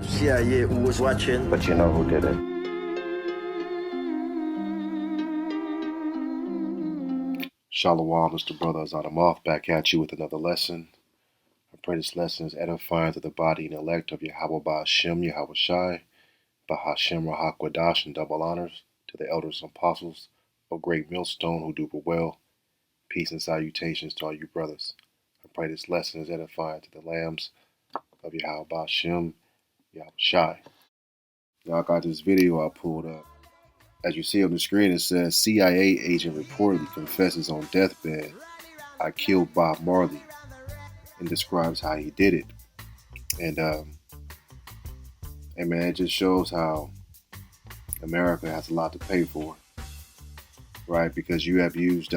C.I.A. who was watching. But you know who did it. Shalom, Mr. Brothers. I'm off back at you with another lesson. I pray this lesson is edifying to the body and elect of Yahweh Ba'Shem, Yahweh Shai, Bahashem Rahakwadash, and double honors to the elders and apostles of Great Millstone who do well. Peace and salutations to all you brothers. I pray this lesson is edifying to the lambs of Yahweh Ba'Shem, Yahweh Shai. Now I got this video I pulled up. As you see on the screen, it says CIA agent reportedly confesses on deathbed, "I killed Bob Marley," and describes how he did it. And man, it just shows how America has a lot to pay for, right? Because you have used,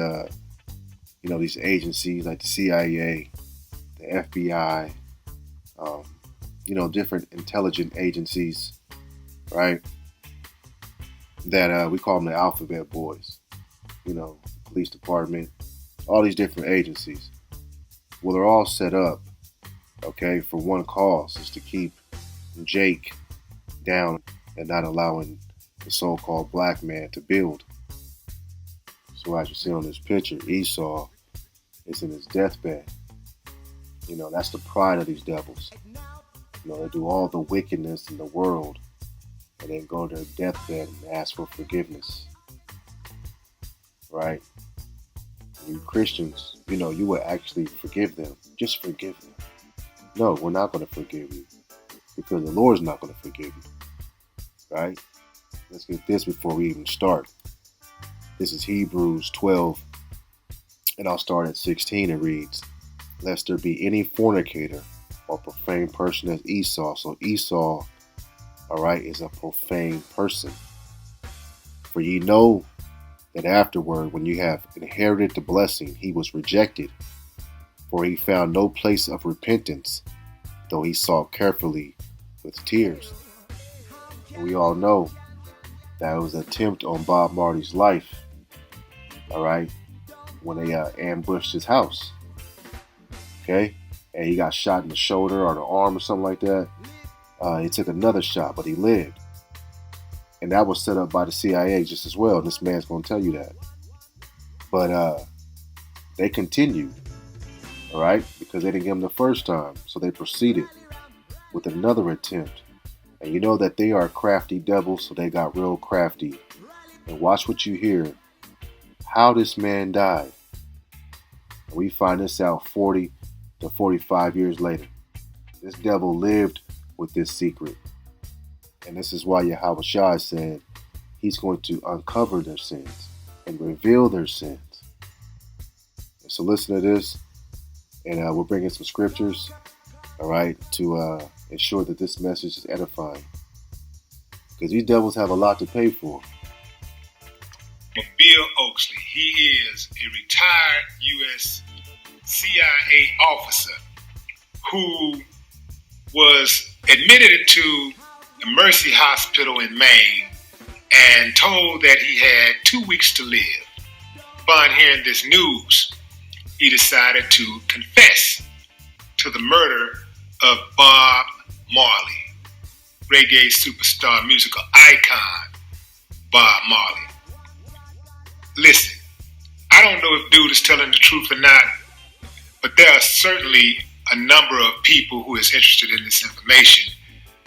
these agencies like the CIA, the FBI, different intelligent agencies, right? That we call them the alphabet boys, police department, all these different agencies. Well, they're all set up, okay, for one cause, is to keep Jake down and not allowing the so-called black man to build. So as you see on this picture, Esau is in his deathbed. That's the pride of these devils. They do all the wickedness in the world and then go to their deathbed and ask for forgiveness, right? You Christians, you will actually forgive them. Just forgive them. No, we're not going to forgive you because the Lord's not going to forgive you, right? Let's get this before we even start. This is Hebrews 12, and I'll start at 16. It reads, "Lest there be any fornicator or profane person as Esau." So Esau, all right, is a profane person. "For ye know that afterward, when you have inherited the blessing, he was rejected, for he found no place of repentance, though he sought carefully with tears." And we all know that it was an attempt on Bob Marley's life, all right, when they ambushed his house, okay? And he got shot in the shoulder or the arm or something like that. He took another shot, but he lived. And that was set up by the CIA just as well. This man's going to tell you that. But they continued, all right, because they didn't get him the first time. So they proceeded with another attempt. And you know that they are crafty devils, so they got real crafty. And watch what you hear. How this man died. And we find this out 40 to 45 years later. This devil lived with this secret. And this is why Yahweh Shai said he's going to uncover their sins and reveal their sins. And so listen to this, and we're bringing some scriptures, all right, to ensure that this message is edifying. Because these devils have a lot to pay for. Bill Oaksley, he is a retired U.S. CIA officer who was admitted into the Mercy Hospital in Maine and told that he had 2 weeks to live. Upon hearing this news, he decided to confess to the murder of Bob Marley, reggae superstar, musical icon Bob Marley. Listen, I don't know if dude is telling the truth or not, but there are certainly a number of people who is interested in this information,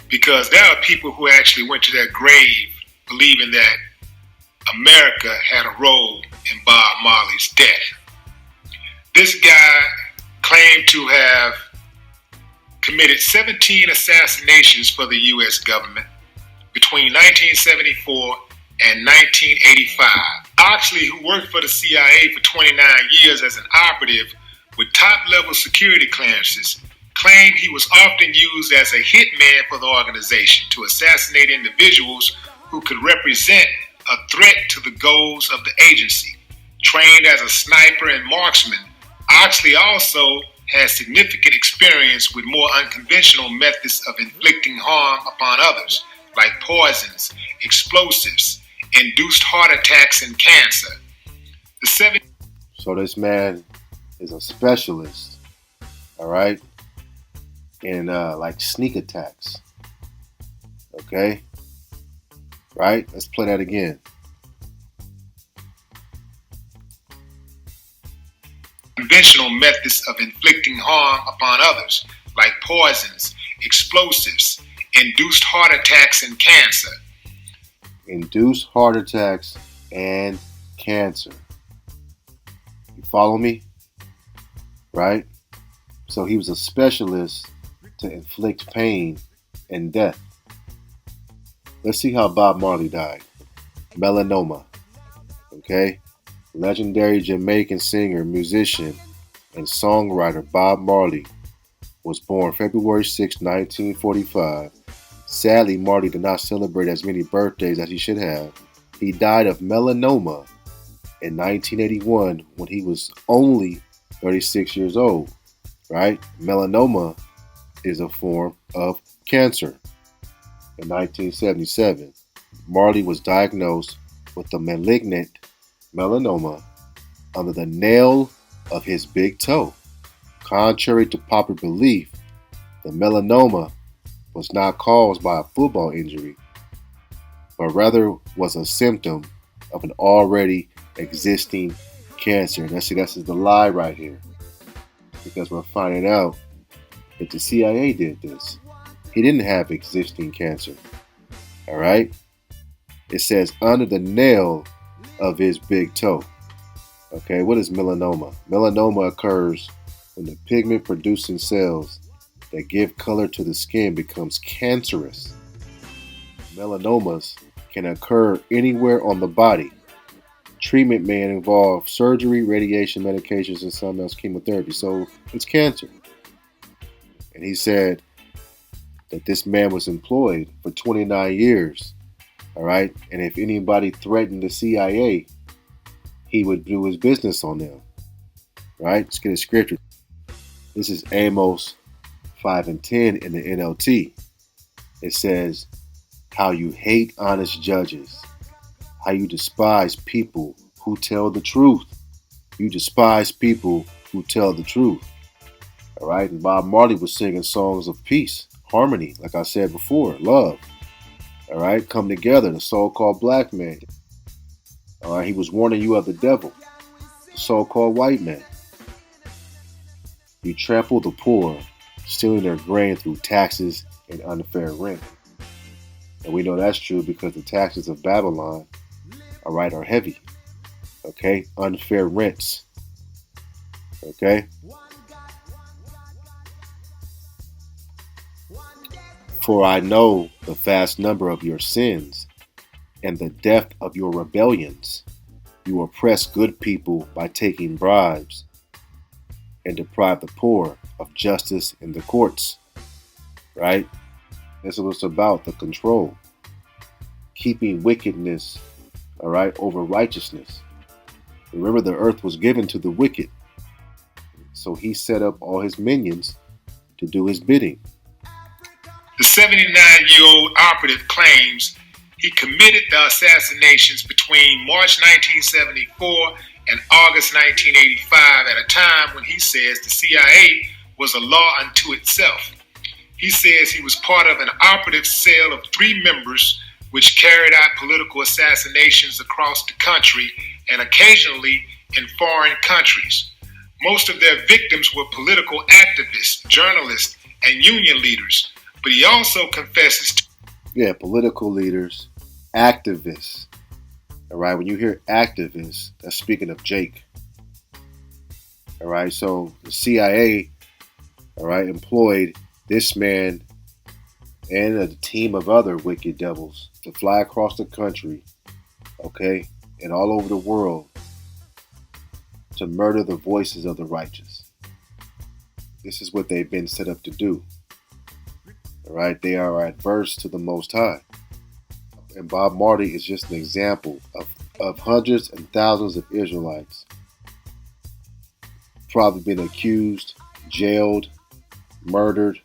because there are people who actually went to their grave believing that America had a role in Bob Marley's death. This guy claimed to have committed 17 assassinations for the U.S. government between 1974 and 1985. Oxley, who worked for the CIA for 29 years as an operative with top-level security clearances, claimed he was often used as a hitman for the organization to assassinate individuals who could represent a threat to the goals of the agency. Trained as a sniper and marksman, Oxley also has significant experience with more unconventional methods of inflicting harm upon others, like poisons, explosives, induced heart attacks, and cancer. So this man is a specialist, all right, in like sneak attacks. Okay? Right? Let's play that again. Conventional methods of inflicting harm upon others, like poisons, explosives, induced heart attacks, and cancer. Induced heart attacks and cancer. You follow me? Right? So he was a specialist to inflict pain and death. Let's see how Bob Marley died. Melanoma. Okay? Legendary Jamaican singer, musician, and songwriter Bob Marley was born February 6, 1945. Sadly, Marley did not celebrate as many birthdays as he should have. He died of melanoma in 1981 when he was only 36 years old. Right? Melanoma is a form of cancer. In 1977, Marley was diagnosed with a malignant melanoma under the nail of his big toe. Contrary to popular belief, the melanoma was not caused by a football injury, but rather was a symptom of an already existing cancer. And that's the lie right here, because we're finding out that the CIA did this. He didn't have existing cancer. All right? It says under the nail of his big toe. Okay, what is melanoma? Melanoma occurs when the pigment producing cells that give color to the skin becomes cancerous. Melanomas can occur anywhere on the body. Treatment may involve surgery, radiation, medications, and some else chemotherapy. So it's cancer. And he said that this man was employed for 29 years. All right. And if anybody threatened the CIA, he would do his business on them. Right? Let's get a scripture. This is Amos 5 and 10 in the NLT. It says, how you hate honest judges, how you despise people who tell the truth. You despise people who tell the truth. All right. And Bob Marley was singing songs of peace, harmony, like I said before, love. All right. Come together, the so-called black man. All right. He was warning you of the devil, the so-called white man. You trample the poor, stealing their grain through taxes and unfair rent. And we know that's true because the taxes of Babylon, all right, are heavy. Okay. Unfair rents. Okay. For I know the vast number of your sins and the depth of your rebellions. You oppress good people by taking bribes and deprive the poor of justice in the courts. Right? That's what it's about, the control. Keeping wickedness, all right, over righteousness. Remember, the earth was given to the wicked. So he set up all his minions to do his bidding. The 79-year-old operative claims he committed the assassinations between March 1974 and August 1985 at a time when he says the CIA was a law unto itself. He says he was part of an operative cell of 3 members which carried out political assassinations across the country and occasionally in foreign countries. Most of their victims were political activists, journalists, and union leaders. But he also confesses to political leaders, activists. All right, when you hear activists, that's speaking of Jake. All right, so the CIA, all right, employed this man and a team of other wicked devils to fly across the country, okay, and all over the world to murder the voices of the righteous. This is what they've been set up to do. All right, they are adverse to the Most High. And Bob Marley is just an example of hundreds and thousands of Israelites probably been accused, jailed, murdered,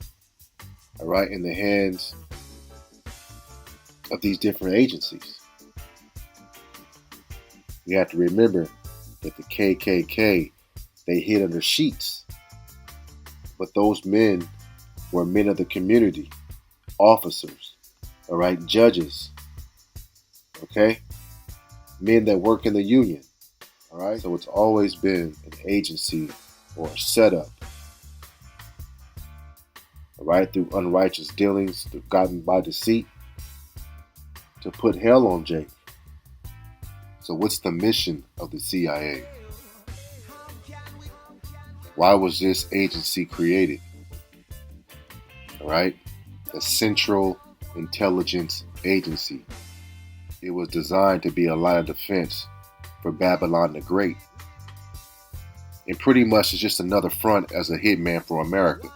all right, in the hands of these different agencies. You have to remember that the KKK, they hid under sheets. But those men were men of the community, officers, all right, judges, okay, men that work in the union, all right. So it's always been an agency or a setup, all right, through unrighteous dealings, through gotten by deceit, to put hell on Jake. So what's the mission of the CIA? Why was this agency created? All right, the Central Intelligence Agency. It was designed to be a line of defense for Babylon the Great. And pretty much it's just another front as a hitman for America.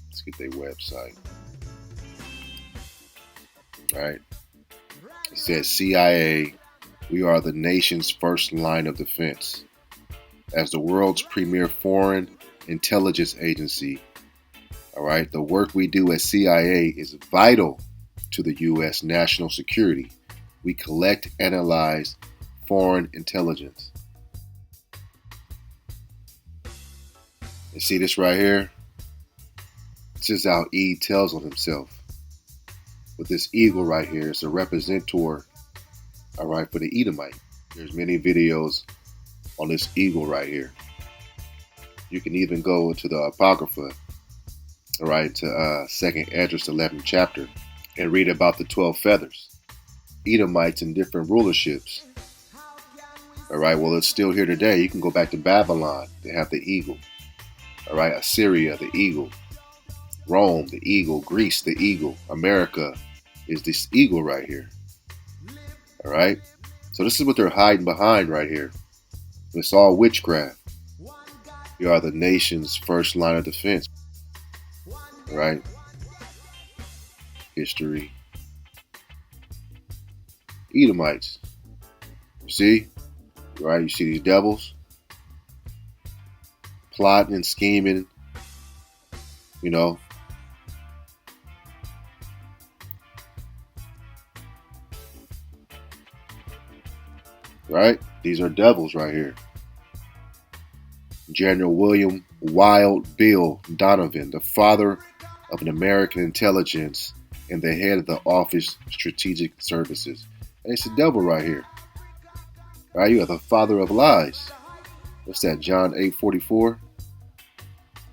Let's get their website. All right. It says CIA, we are the nation's first line of defense. As the world's premier foreign intelligence agency, all right, the work we do at CIA is vital to the U.S. national security. We collect, analyze foreign intelligence. And see this right here? This is how E tells on himself. With this eagle right here, it's a representator, all right, for the Edomite. There's many videos on this eagle right here. You can even go to the Apocrypha, all right, to 2nd Esdras 11th chapter and read about the 12 feathers. Edomites in different rulerships. All right, well, it's still here today. You can go back to Babylon. They have the eagle. All right, Assyria, the eagle. Rome, the eagle. Greece, the eagle. America is this eagle right here. All right, so this is what they're hiding behind right here. It's all witchcraft. You are the nation's first line of defense. All right, history. Edomites. You see? Right? You see these devils plotting and scheming, you know. Right? These are devils right here. General William Wild Bill Donovan, the father of an American intelligence and the head of the Office Strategic Services. And it's the devil right here. Right? You are the father of lies. What's that? John 8:44.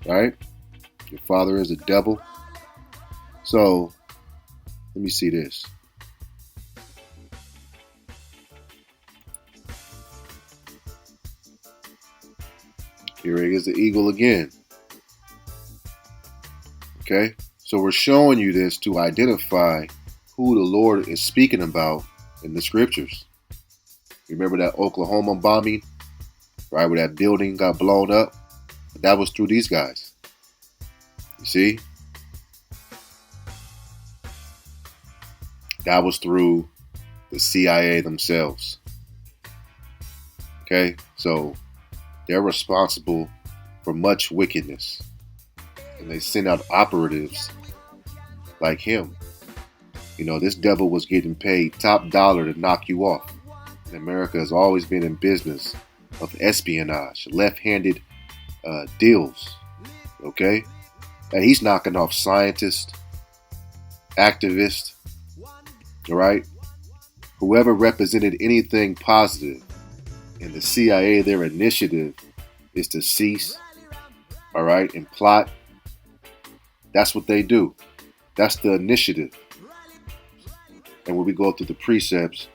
Right? Your father is a devil. So, let me see this. Here is the eagle again. Okay? So we're showing you this to identify who the Lord is speaking about in the scriptures. Remember that Oklahoma bombing? Right, where that building got blown up? That was through these guys. You see? That was through the CIA themselves. Okay? So they're responsible for much wickedness. And they send out operatives like him. You know, this devil was getting paid top dollar to knock you off. And America has always been in business of espionage, left-handed deals. Okay? And he's knocking off scientists, activists, all right? Whoever represented anything positive. And the CIA, their initiative is to cease, all right, and plot. That's what they do. That's the initiative. And when we go through the precepts,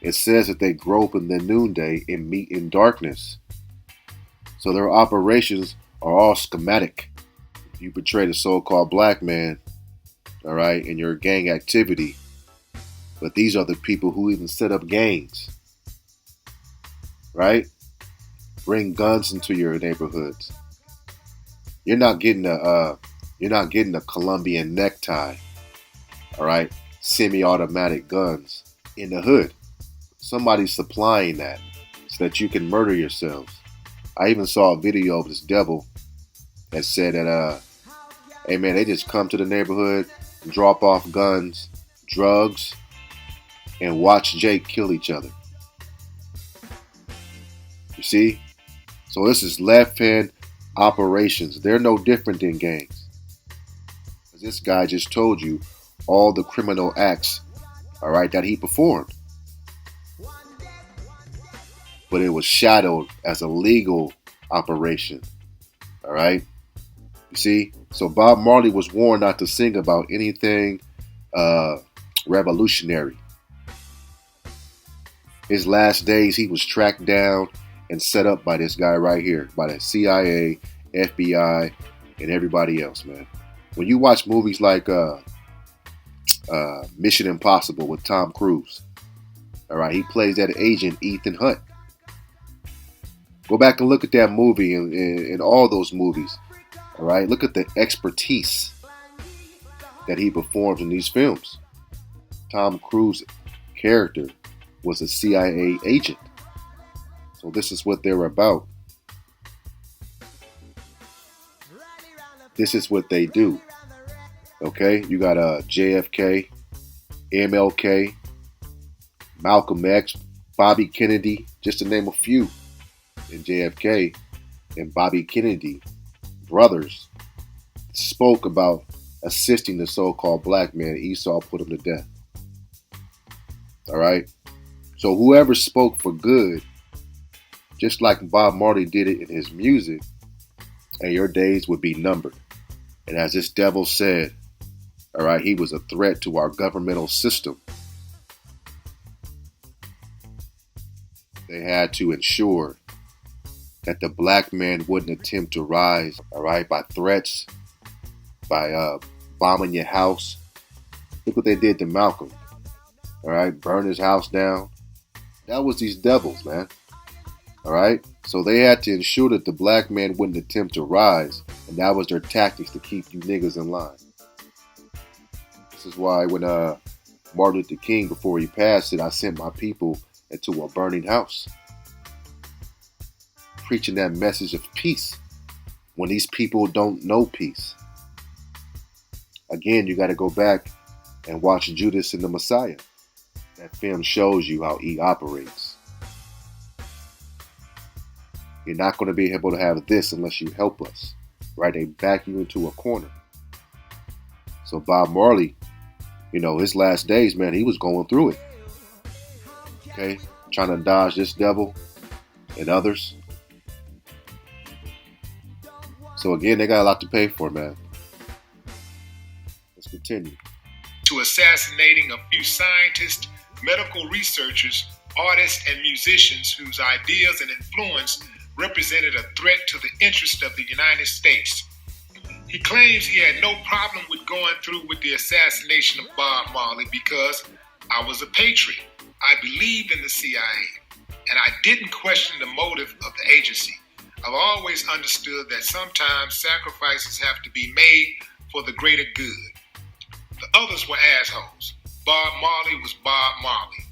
it says that they grope in the noonday and meet in darkness. So their operations are all schematic. You betray the so-called black man, all right, in your gang activity. But these are the people who even set up gangs. Right? Bring guns into your neighborhoods. You're not getting a Colombian necktie, all right? Semi-automatic guns in the hood. Somebody's supplying that so that you can murder yourselves. I even saw a video of this devil that said that, hey man, they just come to the neighborhood, drop off guns, drugs, and watch Jake kill each other. You see? So this is left-hand operations. They're no different than gangs. This guy just told you all the criminal acts, all right, that he performed. But it was shadowed as a legal operation, all right? You see? So Bob Marley was warned not to sing about anything revolutionary. His last days, he was tracked down and set up by this guy right here, by the CIA, FBI, and everybody else, man. When you watch movies like Mission Impossible with Tom Cruise, all right, he plays that agent Ethan Hunt. Go back and look at that movie and all those movies, all right? Look at the expertise that he performs in these films. Tom Cruise's character was a CIA agent. So this is what they're about. This is what they do. Okay? You got JFK, MLK, Malcolm X, Bobby Kennedy, just to name a few. And JFK and Bobby Kennedy, brothers, spoke about assisting the so-called black man. Esau put him to death. All right? So whoever spoke for good, just like Bob Marley did it in his music, and your days would be numbered. And as this devil said, all right, he was a threat to our governmental system. They had to ensure that the black man wouldn't attempt to rise, all right, by threats, by bombing your house. Look what they did to Malcolm, all right, burn his house down. That was these devils, man. All right? So they had to ensure that the black man wouldn't attempt to rise. And that was their tactics to keep you niggas in line. This is why when Martin Luther King, before he passed, said, I sent my people into a burning house. Preaching that message of peace when these people don't know peace. Again, you got to go back and watch Judas and the Messiah. That film shows you how he operates. You're not going to be able to have this unless you help us. Right? They back you into a corner. So Bob Marley, you know, his last days, man, he was going through it. Okay? Trying to dodge this devil and others. So again, they got a lot to pay for, man. Let's continue. To assassinating a few scientists, medical researchers, artists, and musicians whose ideas and influence represented a threat to the interest of the United States. He claims he had no problem with going through with the assassination of Bob Marley because I was a patriot. I believed in the CIA, and I didn't question the motive of the agency. I've always understood that sometimes sacrifices have to be made for the greater good. The others were assholes. Bob Marley was Bob Marley.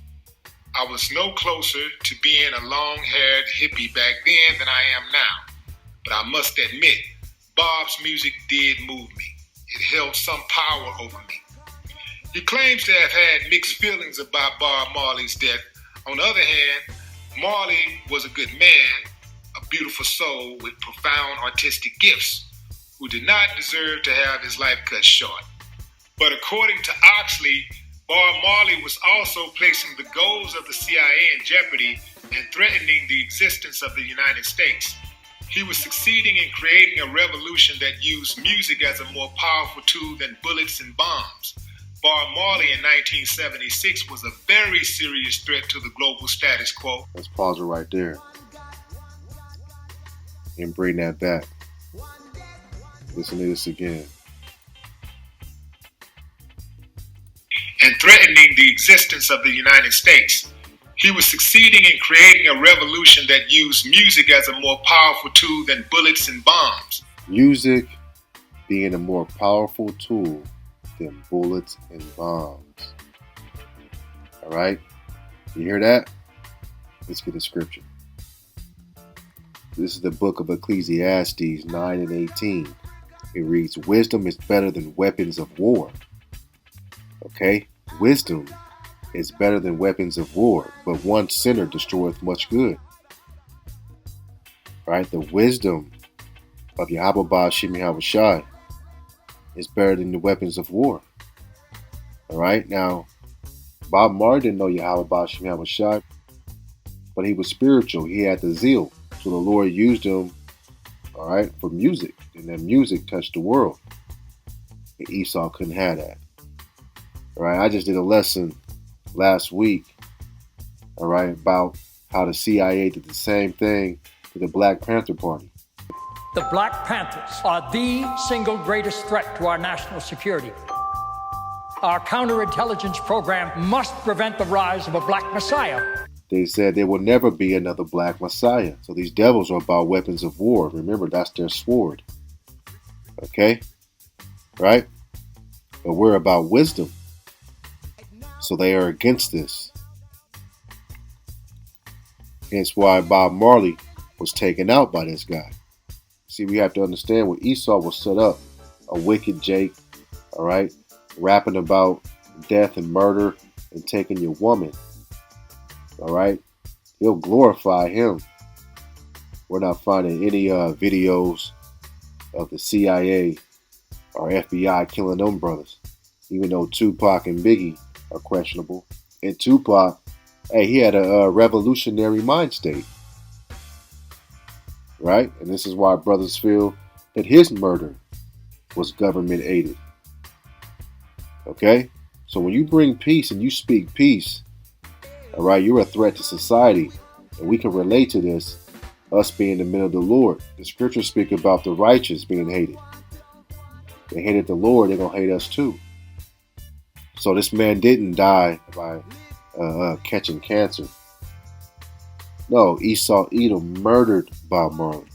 I was no closer to being a long-haired hippie back then than I am now. But I must admit, Bob's music did move me. It held some power over me. He claims to have had mixed feelings about Bob Marley's death. On the other hand, Marley was a good man, a beautiful soul with profound artistic gifts, who did not deserve to have his life cut short. But according to Oxley, Bob Marley was also placing the goals of the CIA in jeopardy and threatening the existence of the United States. He was succeeding in creating a revolution that used music as a more powerful tool than bullets and bombs. Bob Marley in 1976 was a very serious threat to the global status quo. Let's pause it right there and bring that back. Listen to this again. And threatening the existence of the United States. He was succeeding in creating a revolution that used music as a more powerful tool than bullets and bombs. Music being a more powerful tool than bullets and bombs. All right? You hear that? Let's get a scripture. This is the book of Ecclesiastes 9 and 18. It reads, wisdom is better than weapons of war. Okay? Wisdom is better than weapons of war, but one sinner destroyeth much good. Right? The wisdom of Yahweh Ba'Shem Yahushai is better than the weapons of war. All right. Now, Bob Marley didn't know Yahweh Bashim Hamashai, but he was spiritual. He had the zeal. So the Lord used him, all right, for music. And that music touched the world. And Esau couldn't have that. All right. I just did a lesson last week, all right, about how the CIA did the same thing to the Black Panther Party. The Black Panthers are the single greatest threat to our national security. Our counterintelligence program must prevent the rise of a black messiah. They said there will never be another black messiah. So these devils are about weapons of war. Remember, that's their sword. Okay? Right? But we're about wisdom. So they are against this. Hence why Bob Marley was taken out by this guy. See, we have to understand when Esau was set up, a wicked Jake, all right, rapping about death and murder and taking your woman, all right, he'll glorify him. We're not finding any videos of the CIA or FBI killing them brothers, even though Tupac and Biggie are questionable. And Tupac, hey, he had a revolutionary mind state. Right? And this is why brothers feel that his murder was government aided. Okay? So when you bring peace and you speak peace, all right, you're a threat to society. And we can relate to this, us being the men of the Lord. The scriptures speak about the righteous being hated. They hated the Lord, they're going to hate us too. So this man didn't die by catching cancer. No, Esau Edom murdered Bob Marley.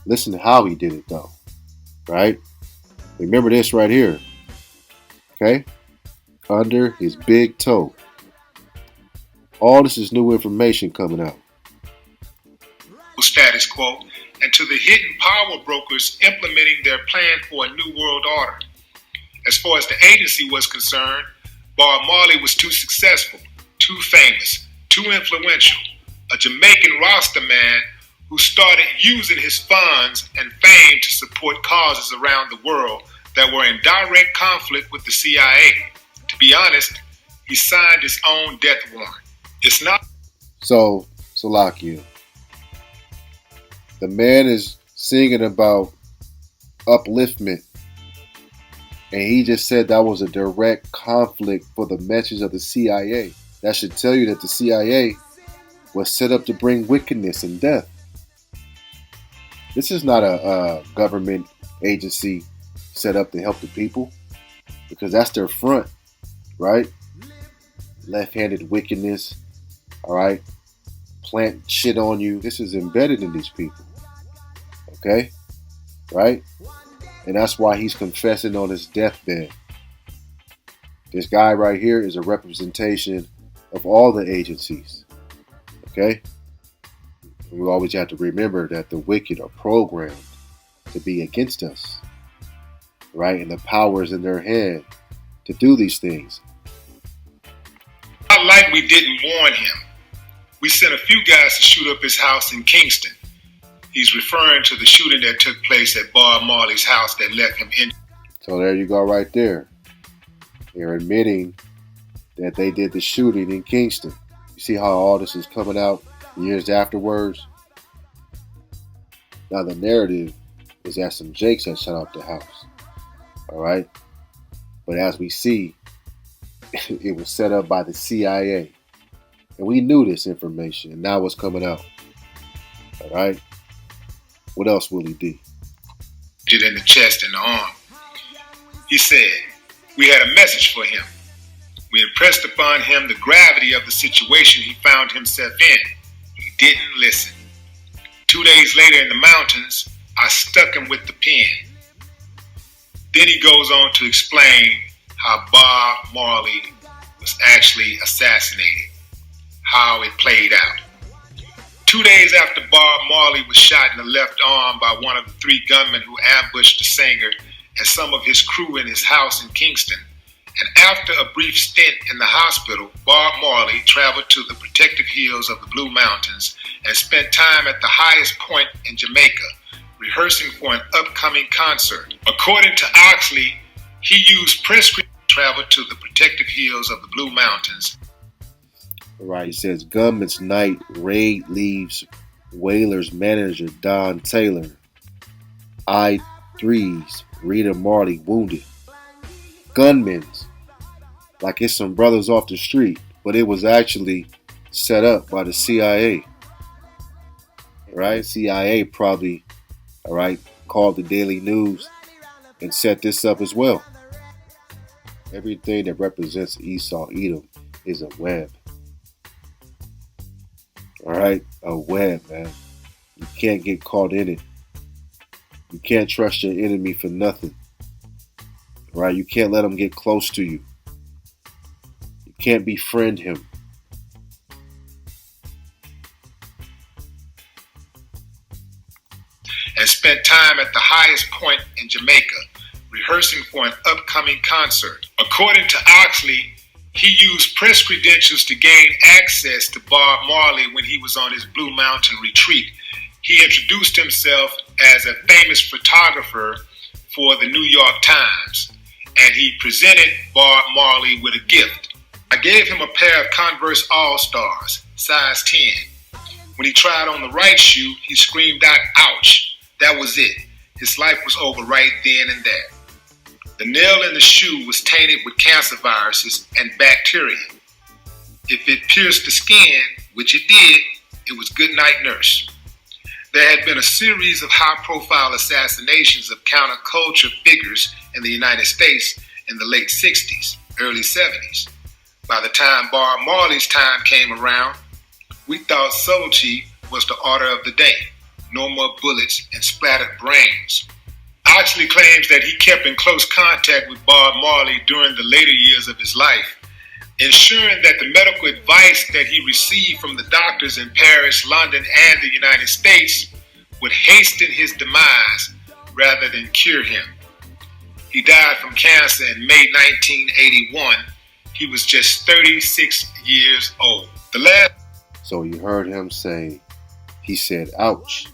Listen to how he did it though, right? Remember this right here, okay? Under his big toe. All this is new information coming out. Status quo, and to the hidden power brokers implementing their plan for a new world order. As far as the agency was concerned, Bob Marley was too successful, too famous, too influential. A Jamaican Rasta man who started using his funds and fame to support causes around the world that were in direct conflict with the CIA. To be honest, he signed his own death warrant. It's not... So, Salakia, the man is singing about upliftment, and he just said that was a direct conflict for the message of the CIA. That should tell you that the CIA was set up to bring wickedness and death. This is not a government agency set up to help the people, because that's their front, right? Left-handed wickedness, all right? Plant shit on you. This is embedded in these people, okay? Right? And that's why he's confessing on his deathbed. This guy right here is a representation of all the agencies. Okay? And we always have to remember that the wicked are programmed to be against us. Right? And the power is in their hand to do these things. Not like we didn't warn him. We sent a few guys to shoot up his house in Kingston. He's referring to the shooting that took place at Bob Marley's house that left him injured. So there you go right there. They're admitting that they did the shooting in Kingston. You see how all this is coming out years afterwards? Now the narrative is that some Jakes had shut up the house. Alright? But as we see, it was set up by the CIA. And we knew this information, and now it's coming out. Alright? What else will he do? In the chest and the arm. He said, we had a message for him. We impressed upon him the gravity of the situation he found himself in. He didn't listen. 2 days later in the mountains, I stuck him with the pen. Then he goes on to explain how Bob Marley was actually assassinated, how it played out. 2 days after Bob Marley was shot in the left arm by one of the three gunmen who ambushed the singer and some of his crew in his house in Kingston, and after a brief stint in the hospital, Bob Marley traveled to the protective hills of the Blue Mountains and spent time at the highest point in Jamaica, rehearsing for an upcoming concert. According to Oxley, he used prescription travel to the protective hills of the Blue Mountains. Right, he says, Gunman's night raid leaves Whaler's manager Don Taylor, I-3's Rita Marley wounded. Gunmen's, like it's some brothers off the street, but it was actually set up by the CIA. Right? CIA probably, all right, called the Daily News and set this up as well. Everything that represents Esau, Edom is a web. All right, a web, man. You can't get caught in it. You can't trust your enemy for nothing. All right, you can't let him get close to you. You can't befriend him. And spent time at the highest point in Jamaica, rehearsing for an upcoming concert. According to Oxley, he used press credentials to gain access to Bob Marley when he was on his Blue Mountain retreat. He introduced himself as a famous photographer for the New York Times, and he presented Bob Marley with a gift. I gave him a pair of Converse All-Stars, size 10. When he tried on the right shoe, he screamed out, "Ouch!" That was it. His life was over right then and there. The nail in the shoe was tainted with cancer viruses and bacteria. If it pierced the skin, which it did, it was good night, nurse. There had been a series of high-profile assassinations of counterculture figures in the United States in the late 60s, early 70s. By the time Bob Marley's time came around, we thought subtlety was the order of the day. No more bullets and splattered brains. Oxley claims that he kept in close contact with Bob Marley during the later years of his life, ensuring that the medical advice that he received from the doctors in Paris, London, and the United States would hasten his demise rather than cure him. He died from cancer in May 1981. He was just 36 years old. So you heard him say, he said, ouch.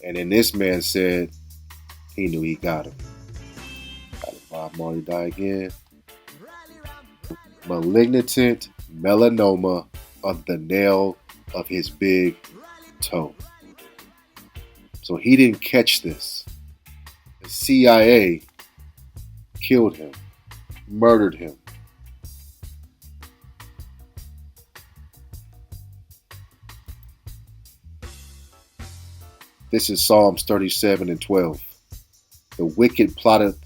And then this man said, he knew he got him. How did Bob Marley die again? Malignant melanoma of the nail of his big toe. So he didn't catch this. The CIA killed him, murdered him. This is Psalms 37:12. The wicked plotteth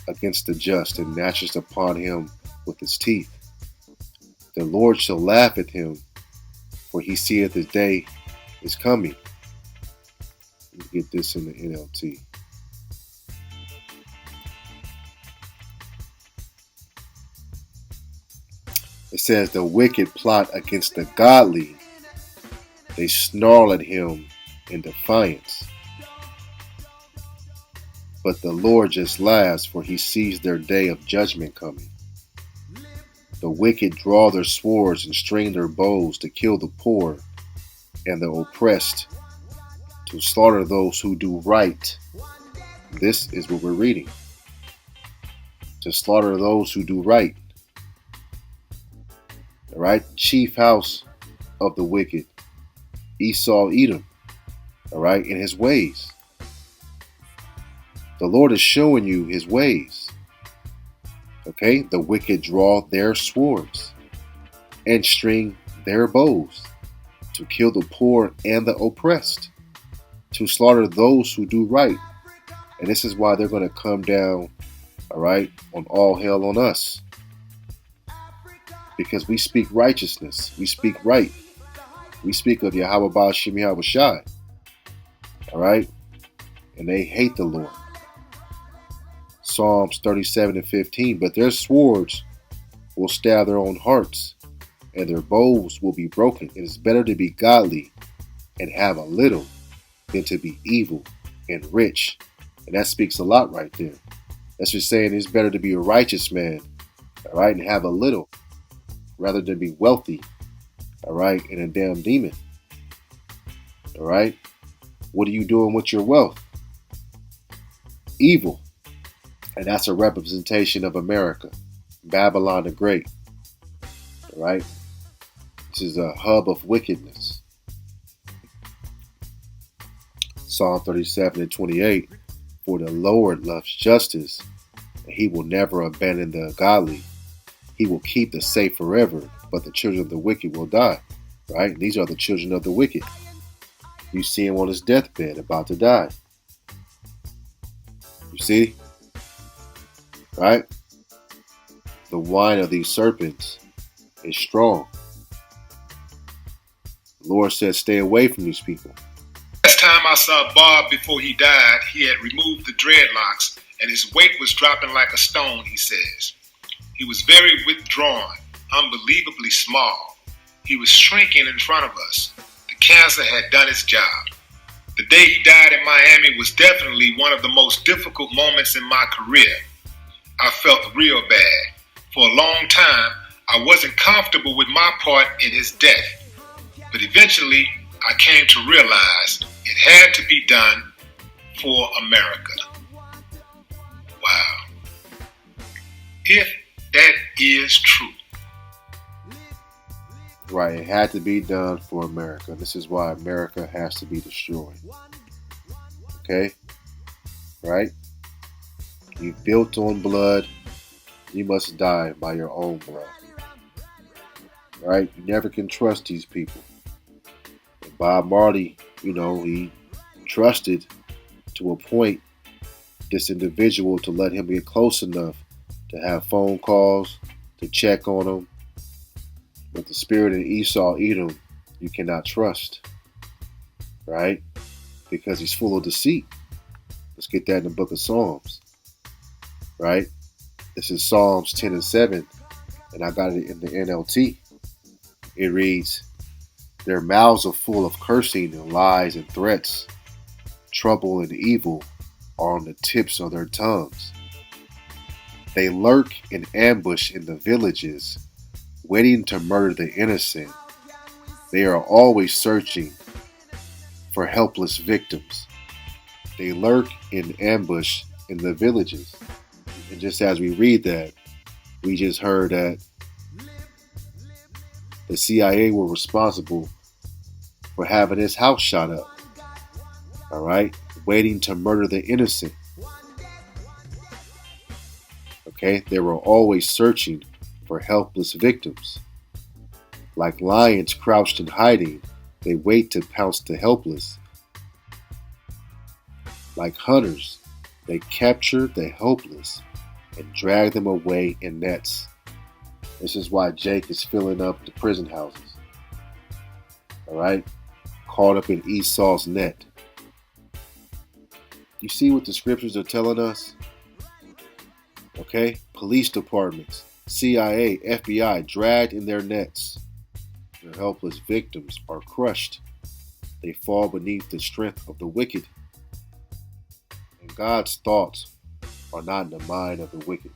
against the just and gnasheth upon him with his teeth. The Lord shall laugh at him, for he seeth his day is coming. Let me get this in the NLT. It says, the wicked plot against the godly. They snarl at him in defiance. But the Lord just laughs, for he sees their day of judgment coming. The wicked draw their swords and string their bows to kill the poor and the oppressed, to slaughter those who do right. This is what we're reading. To slaughter those who do right. All right, chief house of the wicked, Esau, Edom. All right, in his ways. The Lord is showing you his ways. Okay, the wicked draw their swords and string their bows to kill the poor and the oppressed, to slaughter those who do right. And this is why they're going to come down, all right, on all hell on us. Because we speak righteousness. We speak right. We speak of Yahweh Ba'Shem Yahweh Shai. All right? And they hate the Lord. Psalms 37:15. But their swords will stab their own hearts, and their bows will be broken. It is better to be godly and have a little than to be evil and rich. And that speaks a lot right there. That's just saying it's better to be a righteous man, all right, and have a little, rather than be wealthy, all right, and a damn demon. All right? What are you doing with your wealth? Evil. And that's a representation of America. Babylon the Great. All right? This is a hub of wickedness. Psalm 37:28. For the Lord loves justice, and he will never abandon the godly. He will keep the safe forever, but the children of the wicked will die. Right? These are the children of the wicked. You see him on his deathbed, about to die. You see? Right? The wine of these serpents is strong. The Lord said, stay away from these people. Last time I saw Bob before he died, he had removed the dreadlocks and his weight was dropping like a stone, he says. He was very withdrawn, unbelievably small. He was shrinking in front of us. The cancer had done its job. The day he died in Miami was definitely one of the most difficult moments in my career. I felt real bad. For a long time, I wasn't comfortable with my part in his death. But eventually, I came to realize it had to be done for America. Wow. If that is true. Right, it had to be done for America. This is why America has to be destroyed. Okay? Right? You built on blood, you must die by your own blood. Right? You never can trust these people. And Bob Marley, he trusted to a point this individual to let him get close enough to have phone calls, to check on him. But the spirit in Esau, Edom, you cannot trust. Right? Because he's full of deceit. Let's get that in the book of Psalms. Right? This is Psalms 10:7, and I got it in the NLT. It reads, their mouths are full of cursing and lies and threats. Trouble and evil are on the tips of their tongues. They lurk in ambush in the villages, waiting to murder the innocent. They are always searching for helpless victims. They lurk in ambush in the villages. And just as we read that, we just heard that the CIA were responsible for having his house shot up. All right? Waiting to murder the innocent. Okay? They were always searching for helpless victims. Like lions crouched in hiding, they wait to pounce the helpless. Like hunters, they capture the helpless and drag them away in nets. This is why Jake is filling up the prison houses. Alright? Caught up in Esau's net. You see what the scriptures are telling us? Okay? Police departments, C.I.A., FBI dragged in their nets. Their helpless victims are crushed. They fall beneath the strength of the wicked. And God's thoughts are not in the mind of the wicked.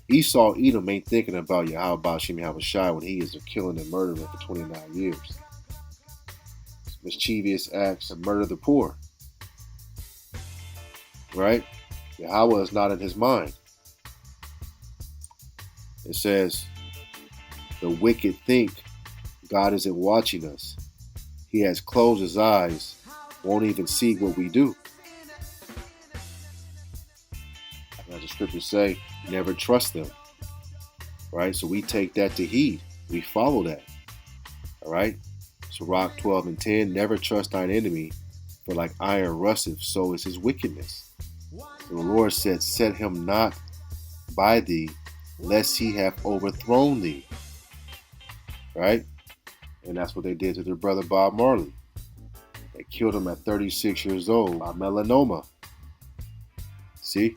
Esau Edom ain't thinking about Yahweh Shem Shai when he is a killing and murdering for 29 years. Mischievous acts and murder the poor. Right? Yahweh is not in his mind. It says, the wicked think God isn't watching us. He has closed his eyes, won't even see what we do. As the scriptures say, never trust them. Right? So we take that to heed. We follow that. Alright? Sirach 12:10, never trust thine enemy, for like iron rusteth, so is his wickedness. So the Lord said, set him not by thee, lest he have overthrown thee. Right? And that's what they did to their brother Bob Marley. They killed him at 36 years old by melanoma. See?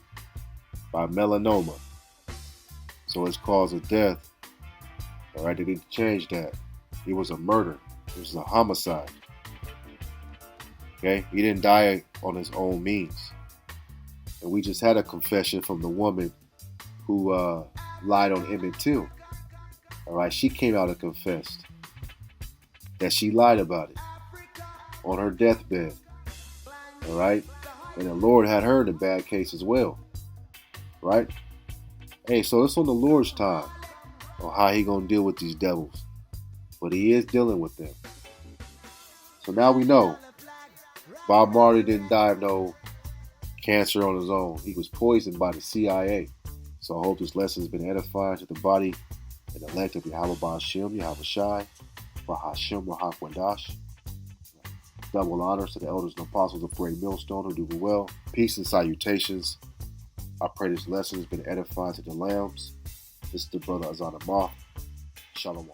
By melanoma. So his cause of death, alright, they didn't change that. It was a murder. It was a homicide. Okay? He didn't die on his own means. And we just had a confession from the woman who lied on Emmett Till. Alright, she came out and confessed that she lied about it on her deathbed. All right. And the Lord had her in a bad case as well. Right. Hey, so it's on the Lord's time on how he gonna deal with these devils. But he is dealing with them. So now we know Bob Marley didn't die of no cancer on his own. He was poisoned by the CIA. So I hope this lesson has been edifying to the body and elect of Yahweh Ba'Shem, Yahweh Shai, Bahashem, Rahakwadash. Double honors to the elders and apostles of Great Millstone who do well. Peace and salutations. I pray this lesson has been edifying to the lambs. This is the brother Azana Moth. Shalom.